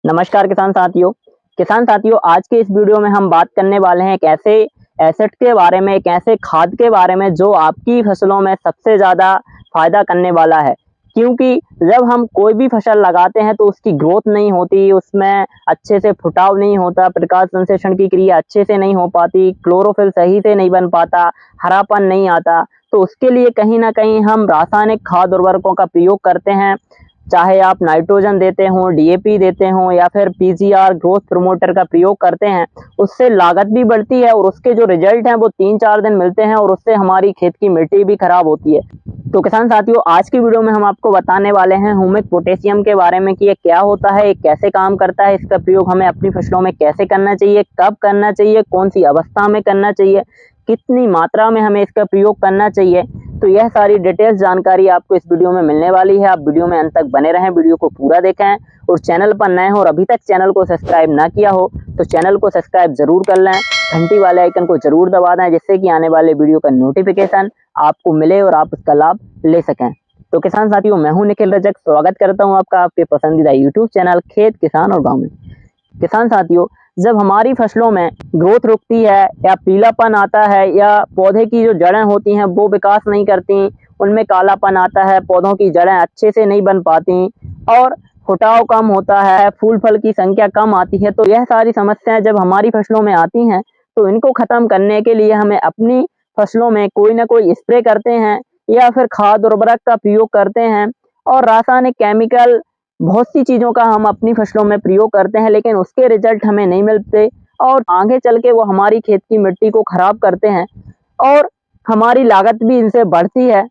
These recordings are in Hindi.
नमस्कार किसान साथियों, आज के इस वीडियो में हम बात करने वाले हैं एक ऐसे एसेट के बारे में, एक ऐसे खाद के बारे में जो आपकी फसलों में सबसे ज़्यादा फायदा करने वाला है। क्योंकि जब हम कोई भी फसल लगाते हैं तो उसकी ग्रोथ नहीं होती, उसमें अच्छे से फुटाव नहीं होता, प्रकाश संश्लेषण की क्रिया अच्छे से नहीं हो पाती, क्लोरोफिल सही से नहीं बन पाता, हरापन नहीं आता। तो उसके लिए कहीं ना कहीं हम रासायनिक खाद उर्वरकों का प्रयोग करते हैं। चाहे आप नाइट्रोजन देते हो, डीएपी देते हो या फिर पीजीआर ग्रोथ प्रमोटर का प्रयोग करते हैं, उससे लागत भी बढ़ती है और उसके जो रिजल्ट हैं वो 3-4 दिन मिलते हैं और उससे हमारी खेत की मिट्टी भी खराब होती है। तो किसान साथियों, आज की वीडियो में हम आपको बताने वाले हैं ह्यूमिक पोटेशियम के बारे में कि ये क्या होता है, ये कैसे काम करता है, इसका प्रयोग हमें अपनी फसलों में कैसे करना चाहिए, कब करना चाहिए, कौन सी अवस्था में करना चाहिए, कितनी मात्रा में हमें इसका प्रयोग करना चाहिए। तो यह सारी डिटेल्स जानकारी आपको इस वीडियो में मिलने वाली है। आप वीडियो में अंत तक बने रहें, वीडियो को पूरा देखें और चैनल पर नए हो और अभी तक चैनल को सब्सक्राइब ना किया हो तो चैनल को सब्सक्राइब जरूर कर लें, घंटी वाले आइकन को जरूर दबा दें जिससे कि आने वाले वीडियो का नोटिफिकेशन आपको मिले और आप उसका लाभ ले सकें। तो किसान साथियों, मैं हूं निखिल रजक, स्वागत करता हूं आपका आपके पसंदीदा यूट्यूब चैनल खेत किसान और गाँव में। किसान साथियों, जब हमारी फसलों में ग्रोथ रुकती है या पीलापन आता है या पौधे की जो जड़ें होती हैं वो विकास नहीं करती, उनमें कालापन आता है, पौधों की जड़ें अच्छे से नहीं बन पाती और फुटाव कम होता है, फूल फल की संख्या कम आती है, तो यह सारी समस्याएं जब हमारी फसलों में आती हैं तो इनको खत्म करने के लिए हमें अपनी फसलों में कोई ना कोई स्प्रे करते हैं या फिर खाद उर्वरक का प्रयोग करते हैं और रासायनिक केमिकल बहुत सी चीज़ों का हम अपनी फसलों में प्रयोग करते हैं, लेकिन उसके रिजल्ट हमें नहीं मिलते और आगे चल के वो हमारी खेत की मिट्टी को खराब करते हैं और हमारी लागत भी इनसे बढ़ती है।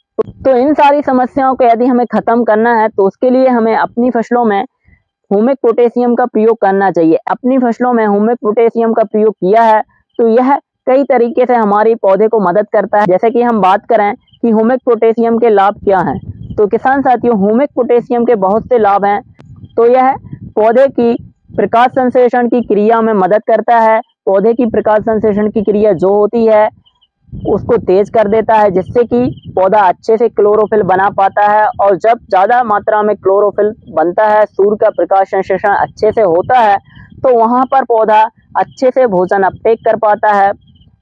तो इन सारी समस्याओं को यदि हमें ख़त्म करना है तो उसके लिए हमें अपनी फसलों में ह्यूमिक पोटेशियम का प्रयोग करना चाहिए। अपनी फसलों में ह्यूमिक पोटेशियम का प्रयोग किया है तो यह कई तरीके से हमारी पौधे को मदद करता है। जैसे कि हम बात करें कि ह्यूमिक पोटेशियम के लाभ क्या हैं, तो किसान साथियों, ह्यूमिक पोटेशियम के बहुत से लाभ हैं। तो यह पौधे की प्रकाश संश्लेषण की क्रिया में मदद करता है। पौधे की प्रकाश संश्लेषण की क्रिया जो होती है उसको तेज कर देता है जिससे कि पौधा अच्छे से क्लोरोफिल बना पाता है और जब ज़्यादा मात्रा में क्लोरोफिल बनता है, सूर्य का प्रकाश संश्लेषण अच्छे से होता है तो वहाँ पर पौधा अच्छे से भोजन अपटेक कर पाता है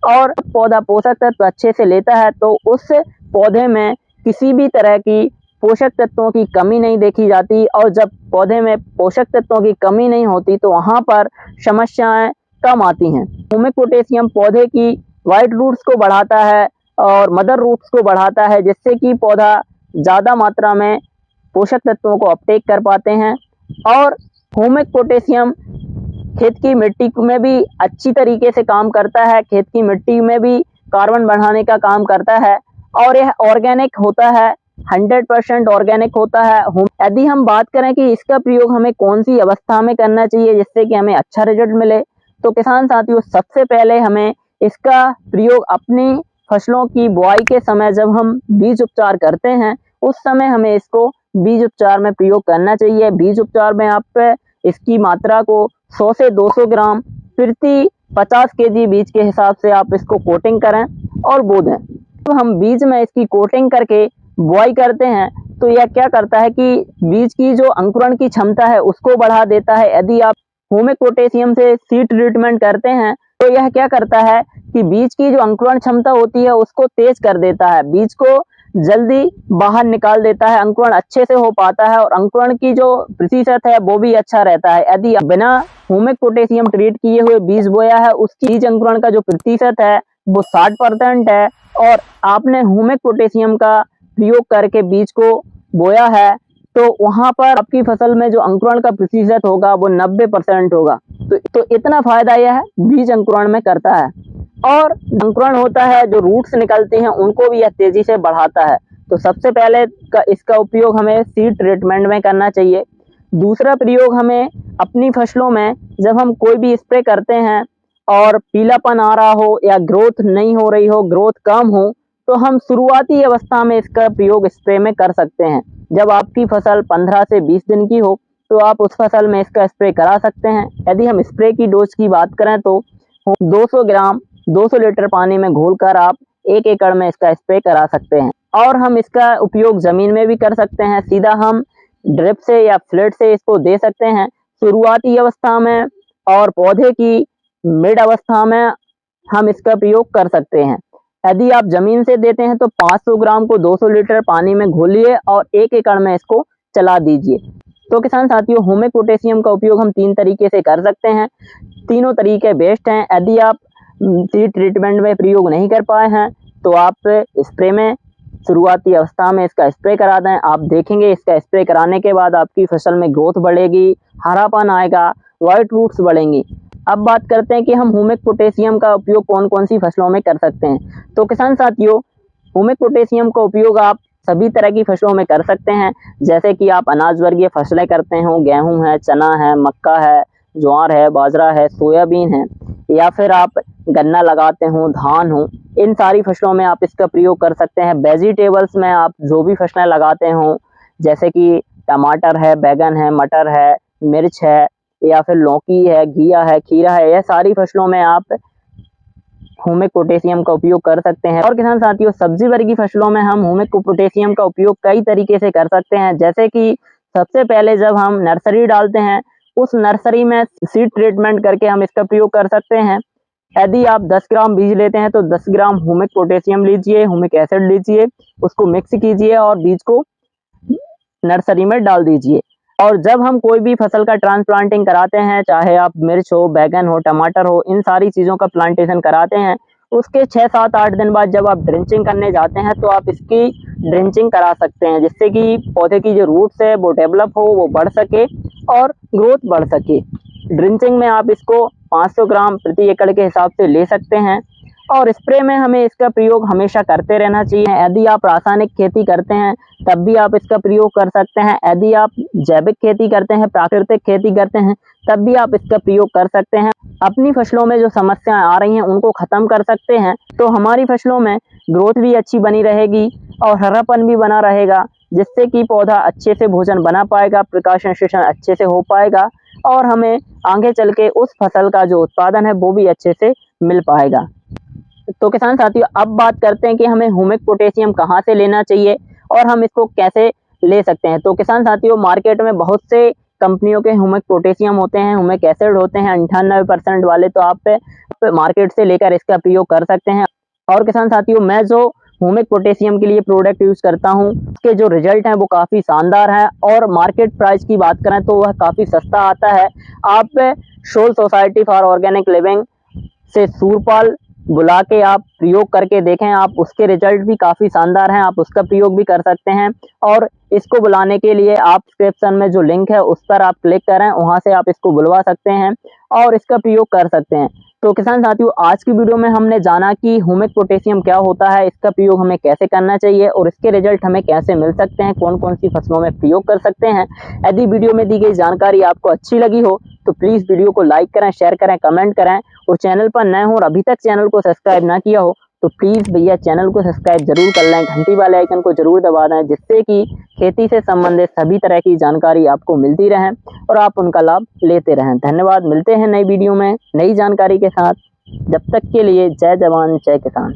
और पौधा पोषक तत्व अच्छे से लेता है तो उस पौधे में किसी भी तरह की पोषक तत्वों की कमी नहीं देखी जाती और जब पौधे में पोषक तत्वों की कमी नहीं होती तो वहाँ पर समस्याएं कम आती हैं। ह्यूमिक पोटेशियम पौधे की वाइट रूट्स को बढ़ाता है और मदर रूट्स को बढ़ाता है जिससे कि पौधा ज़्यादा मात्रा में पोषक तत्वों को अपटेक कर पाते हैं और ह्यूमिक पोटेशियम खेत की मिट्टी में भी अच्छी तरीके से काम करता है, खेत की मिट्टी में भी कार्बन बढ़ाने का काम करता है और यह ऑर्गेनिक होता है, 100% ऑर्गेनिक होता है। यदि हम बात करें कि इसका प्रयोग हमें कौन सी अवस्था में करना चाहिए जिससे कि हमें अच्छा रिजल्ट मिले, तो किसान साथियों, सबसे पहले हमें इसका प्रयोग अपनी फसलों की बुआई के समय जब हम बीज उपचार करते हैं उस समय हमें इसको बीज उपचार में प्रयोग करना चाहिए। बीज उपचार में आप इसकी मात्रा को 100 से 200 ग्राम प्रति 50 केजी बीज के हिसाब से आप इसको कोटिंग करें और बो दें। तो हम बीज में इसकी कोटिंग करके बुआई करते हैं तो यह क्या करता है कि बीज की जो अंकुरण की क्षमता है उसको बढ़ा देता है। यदि आप ह्यूमिक पोटेशियम से सीड ट्रीटमेंट करते हैं तो यह क्या करता है कि बीज की जो अंकुरण क्षमता होती है उसको तेज कर देता है, बीज को जल्दी बाहर निकाल देता है, अंकुरण अच्छे से हो पाता है और अंकुरण की जो प्रतिशत है वो भी अच्छा रहता है। यदि बिना ह्यूमिक पोटेशियम ट्रीट किए हुए बीज बोया है उसकी बीज अंकुरण का जो प्रतिशत है वो 60% है और आपने ह्यूमिक पोटेशियम का प्रयोग करके बीज को बोया है तो वहां पर आपकी फसल में जो अंकुरण का प्रतिशत होगा वो 90% होगा। तो इतना फायदा यह बीज अंकुरण में करता है और अंकुरण होता है, जो रूट्स निकलती हैं उनको भी यह तेजी से बढ़ाता है। तो सबसे पहले इसका उपयोग हमें सीड ट्रीटमेंट में करना चाहिए। दूसरा प्रयोग हमें अपनी फसलों में जब हम कोई भी स्प्रे करते हैं और पीलापन आ रहा हो या ग्रोथ नहीं हो रही हो, ग्रोथ कम हो, तो हम शुरुआती अवस्था में इसका प्रयोग स्प्रे में कर सकते हैं। जब आपकी फसल 15 से 20 दिन की हो तो आप उस फसल में इसका स्प्रे करा सकते हैं। यदि हम स्प्रे की डोज की बात करें तो 200 ग्राम 200 लीटर पानी में घोलकर आप 1 एकड़ में इसका स्प्रे करा सकते हैं और हम इसका उपयोग ज़मीन में भी कर सकते हैं। सीधा हम ड्रिप से या फ्लड से इसको दे सकते हैं। शुरुआती अवस्था में और पौधे की मिड अवस्था में हम इसका प्रयोग कर सकते हैं। यदि आप जमीन से देते हैं तो 500 ग्राम को 200 लीटर पानी में घोलिए और 1 एकड़ में इसको चला दीजिए। तो किसान साथियों, ह्यूमिक पोटेशियम का उपयोग हम 3 तरीके से कर सकते हैं। तीनों तरीके बेस्ट हैं। यदि आप सीड ट्रीटमेंट में प्रयोग नहीं कर पाए हैं तो आप स्प्रे में शुरुआती अवस्था में इसका स्प्रे करा दें। आप देखेंगे इसका स्प्रे कराने के बाद आपकी फसल में ग्रोथ बढ़ेगी, हरापन आएगा, व्हाइट रूट्स बढ़ेंगी। अब बात करते हैं कि हम ह्यूमिक पोटेशियम का उपयोग कौन कौन सी फसलों में कर सकते हैं। तो किसान साथियों, ह्यूमिक पोटेशियम का उपयोग आप सभी तरह की फसलों में कर सकते हैं। जैसे कि आप अनाज वर्गीय फसलें करते हो, गेहूं है, चना है, मक्का है, ज्वार है, बाजरा है, सोयाबीन है, या फिर आप गन्ना लगाते हो, धान हो, इन सारी फसलों में आप इसका प्रयोग कर सकते हैं। वेजिटेबल्स में आप जो भी फसलें लगाते हो, जैसे कि टमाटर है, बैगन है, मटर है, मिर्च है, या फिर लौकी है, घिया है, खीरा है, यह सारी फसलों में आप ह्यूमिक पोटेशियम का उपयोग कर सकते हैं। और किसान साथियों, सब्जी वर्गीय फसलों में हम ह्यूमिक पोटेशियम का उपयोग कई तरीके से कर सकते हैं। जैसे कि सबसे पहले जब हम नर्सरी डालते हैं, उस नर्सरी में सीड ट्रीटमेंट करके हम इसका प्रयोग कर सकते हैं। यदि आप 10 ग्राम बीज लेते हैं तो 10 ग्राम ह्यूमिक पोटेशियम लीजिए, ह्यूमिक एसिड लीजिए, उसको मिक्स कीजिए और बीज को नर्सरी में डाल दीजिए। और जब हम कोई भी फसल का ट्रांसप्लांटिंग कराते हैं, चाहे आप मिर्च हो, बैगन हो, टमाटर हो, इन सारी चीज़ों का प्लांटेशन कराते हैं, उसके 6, 7, 8 दिन बाद जब आप ड्रिंचिंग करने जाते हैं तो आप इसकी ड्रिंचिंग करा सकते हैं, जिससे कि पौधे की जो रूट्स है वो डेवलप हो, वो बढ़ सके और ग्रोथ बढ़ सके। ड्रिंचिंग में आप इसको 500 ग्राम प्रति एकड़ के हिसाब से ले सकते हैं। और स्प्रे में हमें इसका प्रयोग हमेशा करते रहना चाहिए। यदि आप रासायनिक खेती करते हैं तब भी आप इसका प्रयोग कर सकते हैं। यदि आप जैविक खेती करते हैं, प्राकृतिक खेती करते हैं, तब भी आप इसका प्रयोग कर सकते हैं। अपनी फसलों में जो समस्याएं आ रही हैं उनको खत्म कर सकते हैं, तो हमारी फसलों में ग्रोथ भी अच्छी बनी रहेगी और हरापन भी बना रहेगा, जिससे कि पौधा अच्छे से भोजन बना पाएगा, प्रकाश संश्लेषण अच्छे से हो पाएगा और हमें आगे चल के उस फसल का जो उत्पादन है वो भी अच्छे से मिल पाएगा। तो किसान साथियों, अब बात करते हैं कि हमें ह्यूमिक पोटेशियम कहाँ से लेना चाहिए और हम इसको कैसे ले सकते हैं। तो किसान साथियों, मार्केट में बहुत से कंपनियों के ह्यूमिक पोटेशियम होते हैं, ह्यूमिक एसिड होते हैं 98% वाले, तो आप मार्केट से लेकर इसका प्रयोग कर सकते हैं। और किसान साथियों, मैं जो ह्यूमिक पोटेशियम के लिए प्रोडक्ट यूज करता हूं, उसके जो रिजल्ट हैं वो काफ़ी शानदार हैं और मार्केट प्राइस की बात करें तो वह काफ़ी सस्ता आता है। आप Soul Society for Organic Living से सूरपाल बुला के आप प्रयोग करके देखें, आप उसके रिजल्ट भी काफ़ी शानदार हैं, आप उसका प्रयोग भी कर सकते हैं। और इसको बुलाने के लिए आप डिस्क्रिप्शन में जो लिंक है उस पर आप क्लिक करें, वहां से आप इसको बुलवा सकते हैं और इसका प्रयोग कर सकते हैं। तो किसान साथियों, आज की वीडियो में हमने जाना कि ह्यूमिक पोटेशियम क्या होता है, इसका प्रयोग हमें कैसे करना चाहिए और इसके रिजल्ट हमें कैसे मिल सकते हैं, कौन कौन सी फसलों में प्रयोग कर सकते हैं। यदि वीडियो में दी गई जानकारी आपको अच्छी लगी हो तो प्लीज़ वीडियो को लाइक करें, शेयर करें, कमेंट करें और चैनल पर नए हो और अभी तक चैनल को सब्सक्राइब ना किया हो तो प्लीज़ भैया चैनल को सब्सक्राइब जरूर कर लें, घंटी वाले आइकन को जरूर दबा दें, जिससे कि खेती से संबंधित सभी तरह की जानकारी आपको मिलती रहे और आप उनका लाभ लेते रहें। धन्यवाद, मिलते हैं नई वीडियो में नई जानकारी के साथ। जब तक के लिए जय जवान जय किसान।